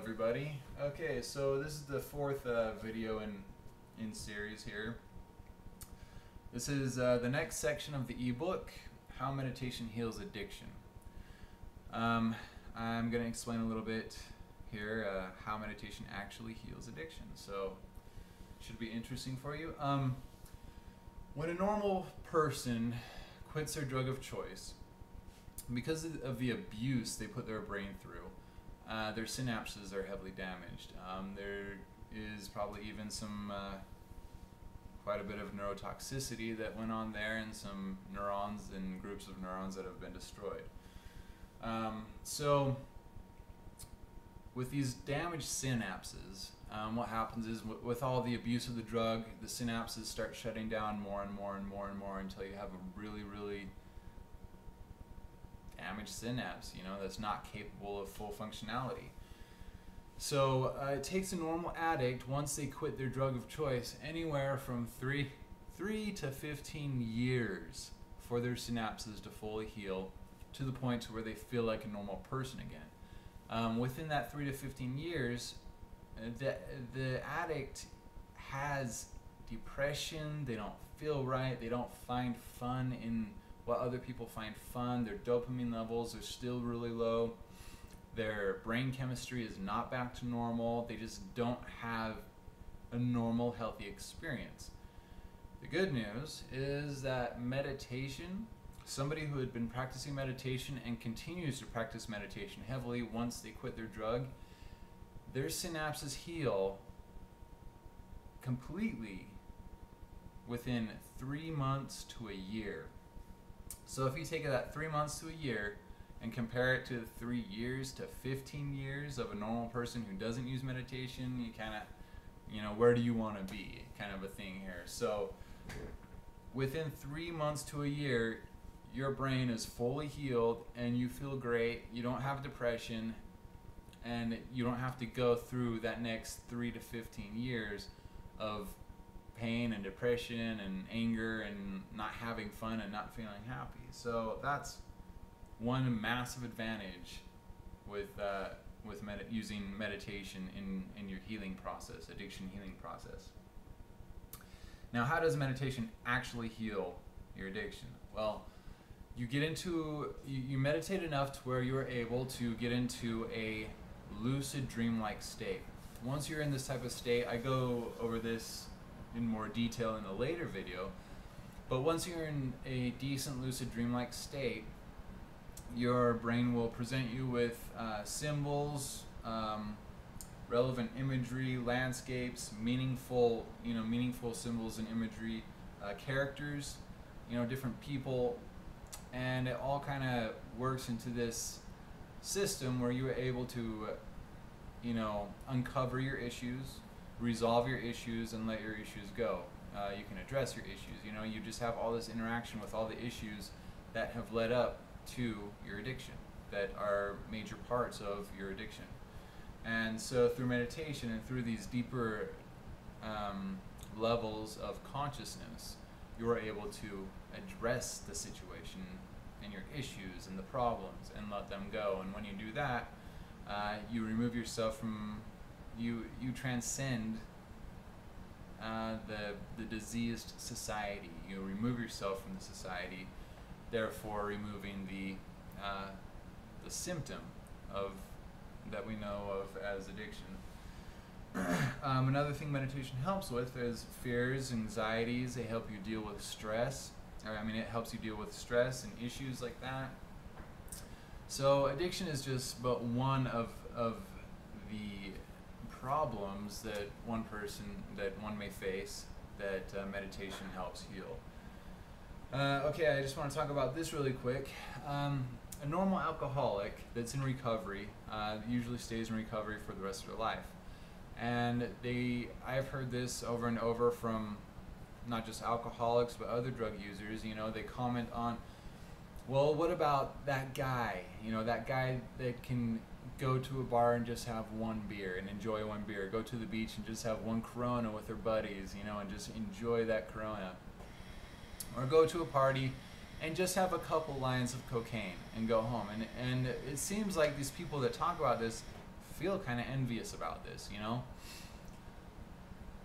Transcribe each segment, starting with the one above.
everybody. Okay, so this is the fourth video in series here. This is the next section of the ebook, How Meditation Heals Addiction. I'm going to explain a little bit here how meditation actually heals addiction. So it should be interesting for you. When a normal person quits their drug of choice, because of the abuse they put their brain through, their synapses are heavily damaged. There is probably even some quite a bit of neurotoxicity that went on there, and some neurons and groups of neurons that have been destroyed. So with these damaged synapses, what happens is with all the abuse of the drug, the synapses start shutting down more and more and more and more until you have a really damaged synapse, that's not capable of full functionality. So it takes a normal addict, once they quit their drug of choice, anywhere from 3 to 15 years for their synapses to fully heal to the point to where they feel like a normal person again. Within that 3 to 15 years, the addict has depression, they don't feel right, they don't find fun in what other people find fun, their dopamine levels are still really low, their brain chemistry is not back to normal, they just don't have a normal, healthy experience. The good news is that meditation, somebody who had been practicing meditation and continues to practice meditation heavily once they quit their drug, their synapses heal completely within 3 months to a year. So if you take that 3 months to a year and compare it to 3 years to 15 years of a normal person who doesn't use meditation, you kind of, where do you want to be, kind of a thing here. So within 3 months to a year, your brain is fully healed and you feel great, you don't have depression, and you don't have to go through that next 3 to 15 years of pain and depression and anger and not having fun and not feeling happy. So that's one massive advantage with using meditation in your healing process, addiction healing process. Now, how does meditation actually heal your addiction? Well, you meditate enough to where you're able to get into a lucid dreamlike state. Once you're in this type of state, I go over this in more detail in a later video, but once you're in a decent lucid dreamlike state, your brain will present you with symbols, relevant imagery, landscapes, meaningful symbols and imagery, characters, different people, and it all kind of works into this system where you are able to uncover your issues, resolve your issues, and let your issues go. You can address your issues. You just have all this interaction with all the issues that have led up to your addiction, that are major parts of your addiction. And so through meditation and through these deeper levels of consciousness, you are able to address the situation and your issues and the problems and let them go. And when you do that, you remove yourself from, you transcend the diseased society. You remove yourself from the society, therefore removing the symptom of that we know of as addiction. Another thing meditation helps with is fears, anxieties. They help you deal with stress. It helps you deal with stress and issues like that. So addiction is just but one of the problems that one may face that meditation helps heal. Okay, I just want to talk about this really quick. A normal alcoholic that's in recovery usually stays in recovery for the rest of their life. And I've heard this over and over from not just alcoholics but other drug users. They comment on, well, what about that guy? That guy that can go to a bar and just have one beer and enjoy one beer, go to the beach and just have one Corona with their buddies, and just enjoy that Corona. Or go to a party and just have a couple lines of cocaine and go home. And it seems like these people that talk about this feel kind of envious about this, you know?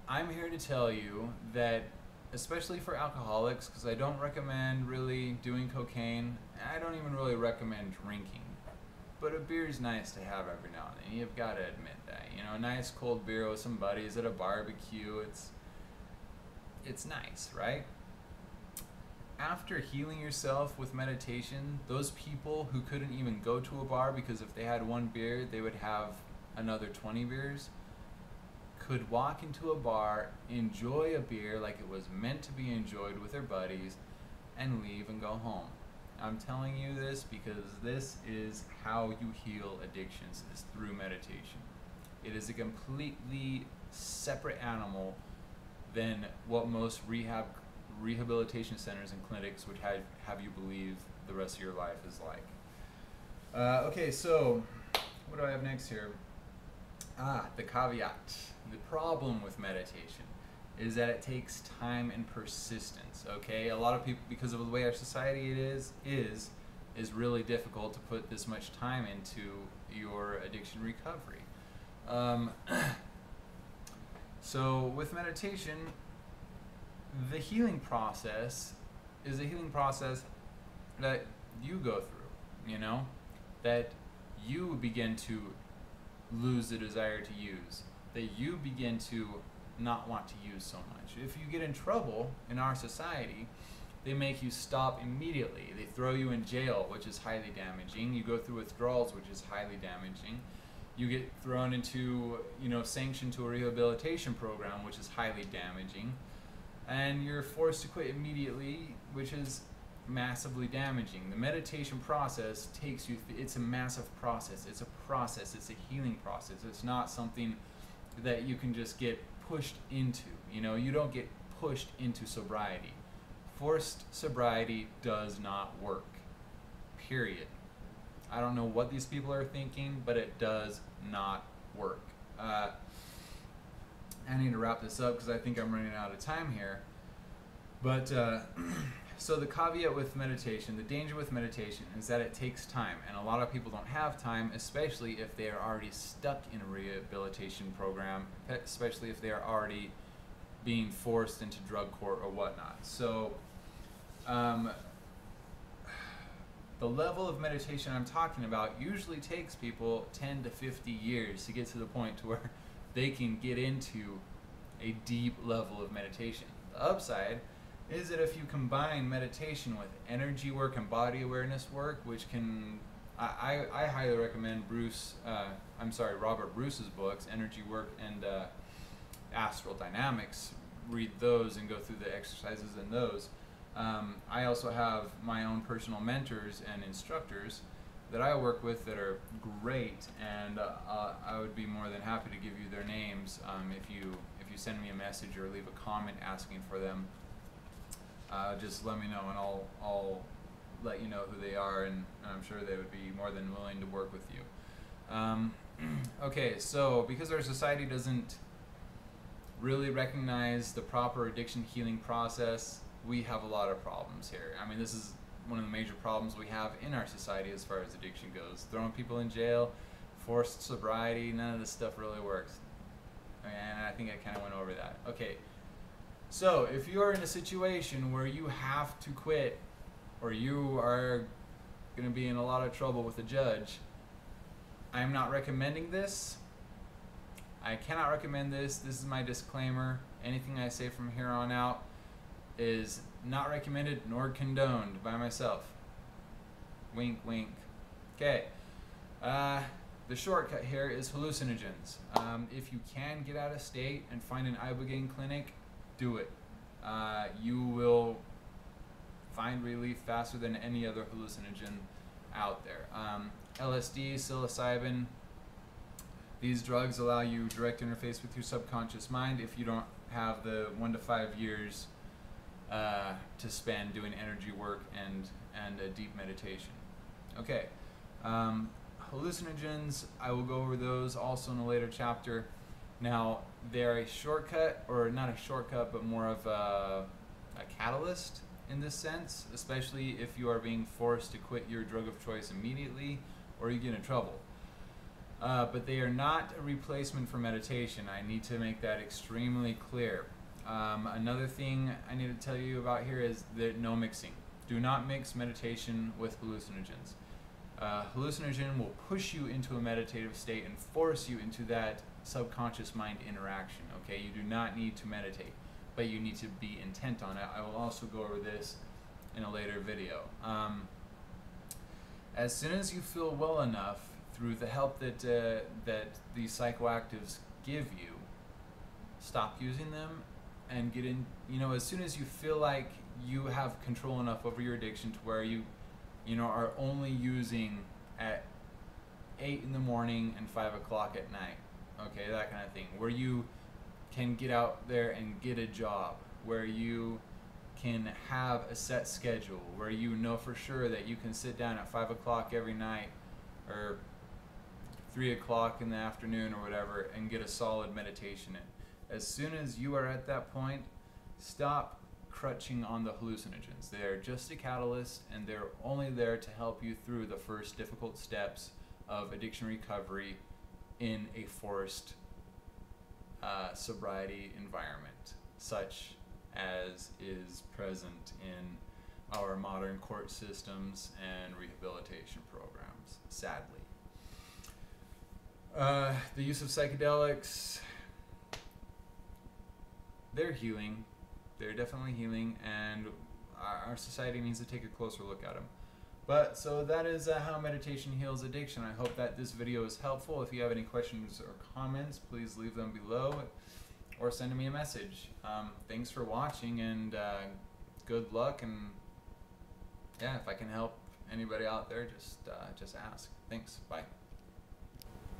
I'm here to tell you that, especially for alcoholics, because I don't recommend really doing cocaine, I don't even really recommend drinking. But a beer is nice to have every now and then. You've got to admit that. You know, a nice cold beer with some buddies at a barbecue, it's nice, right? After healing yourself with meditation, those people who couldn't even go to a bar because if they had one beer, they would have another 20 beers, could walk into a bar, enjoy a beer like it was meant to be enjoyed with their buddies, and leave and go home. I'm telling you this because this is how you heal addictions, is through meditation. It is a completely separate animal than what most rehabilitation centers and clinics would have you believe the rest of your life is like. Okay, so what do I have next here? The caveat. The problem with meditation is that it takes time and persistence, okay? A lot of people, because of the way our society is really difficult to put this much time into your addiction recovery. So with meditation, the healing process is a healing process that you go through, you know, that you begin to lose the desire to use, that you begin to not want to use so much. If you get in trouble in our society, they make you stop immediately. They throw you in jail, which is highly damaging. You go through withdrawals, which is highly damaging. You get thrown into, you know, sanctioned to a rehabilitation program, which is highly damaging. And you're forced to quit immediately, which is massively damaging. The meditation process takes you, it's a massive process. It's a healing process. It's not something that you can just get pushed into. You know, you don't get pushed into sobriety. Forced sobriety does not work. Period. I don't know what these people are thinking, but it does not work. I need to wrap this up because I think I'm running out of time here. But so the caveat with meditation, the danger with meditation is that it takes time, and a lot of people don't have time, especially if they are already stuck in a rehabilitation program, especially if they are already being forced into drug court or whatnot. So the level of meditation I'm talking about usually takes people 10 to 50 years to get to the point to where they can get into a deep level of meditation. The upside is that if you combine meditation with energy work and body awareness work, which can, I highly recommend Robert Bruce's books, Energy Work and Astral Dynamics. Read those and go through the exercises in those. I also have my own personal mentors and instructors that I work with that are great, and I would be more than happy to give you their names if you send me a message or leave a comment asking for them. Just let me know, and I'll let you know who they are, and I'm sure they would be more than willing to work with you. Okay, so because our society doesn't really recognize the proper addiction healing process, we have a lot of problems here. I mean, this is one of the major problems we have in our society as far as addiction goes. Throwing people in jail, forced sobriety, none of this stuff really works. And I think I kind of went over that. Okay, so if you are in a situation where you have to quit, or you are going to be in a lot of trouble with a judge, I'm not recommending this. I cannot recommend this. This is my disclaimer. Anything I say from here on out is not recommended nor condoned by myself. Wink, wink. Okay. The shortcut here is hallucinogens. If you can get out of state and find an ibogaine clinic, do it. You will find relief faster than any other hallucinogen out there. LSD, psilocybin, these drugs allow you direct interface with your subconscious mind if you don't have the 1 to 5 years to spend doing energy work and a deep meditation. Okay, hallucinogens, I will go over those also in a later chapter. Now, they're a shortcut, or not a shortcut, but more of a catalyst in this sense, especially if you are being forced to quit your drug of choice immediately or you get in trouble. but they are not a replacement for meditation. I need to make that extremely clear. Another thing I need to tell you about here is that no mixing. Do not mix meditation with hallucinogens. Hallucinogen will push you into a meditative state and force you into that subconscious mind interaction. Okay, you do not need to meditate, but you need to be intent on it. I will also go over this in a later video. As soon as you feel well enough through the help that these psychoactives give you, stop using them and get in. As soon as you feel like you have control enough over your addiction to where you are only using at 8 in the morning and 5 o'clock at night, okay, that kind of thing, where you can get out there and get a job, where you can have a set schedule, where you know for sure that you can sit down at 5 o'clock every night or 3 o'clock in the afternoon or whatever and get a solid meditation in. As soon as you are at that point, stop crutching on the hallucinogens. They are just a catalyst, and they're only there to help you through the first difficult steps of addiction recovery in a forced sobriety environment, such as is present in our modern court systems and rehabilitation programs, sadly. The use of psychedelics, they're healing. They're definitely healing, and our society needs to take a closer look at them. But so that is how meditation heals addiction. I hope that this video is helpful. If you have any questions or comments, please leave them below or send me a message. Thanks for watching, and good luck. And yeah, if I can help anybody out there, just ask. Thanks. Bye.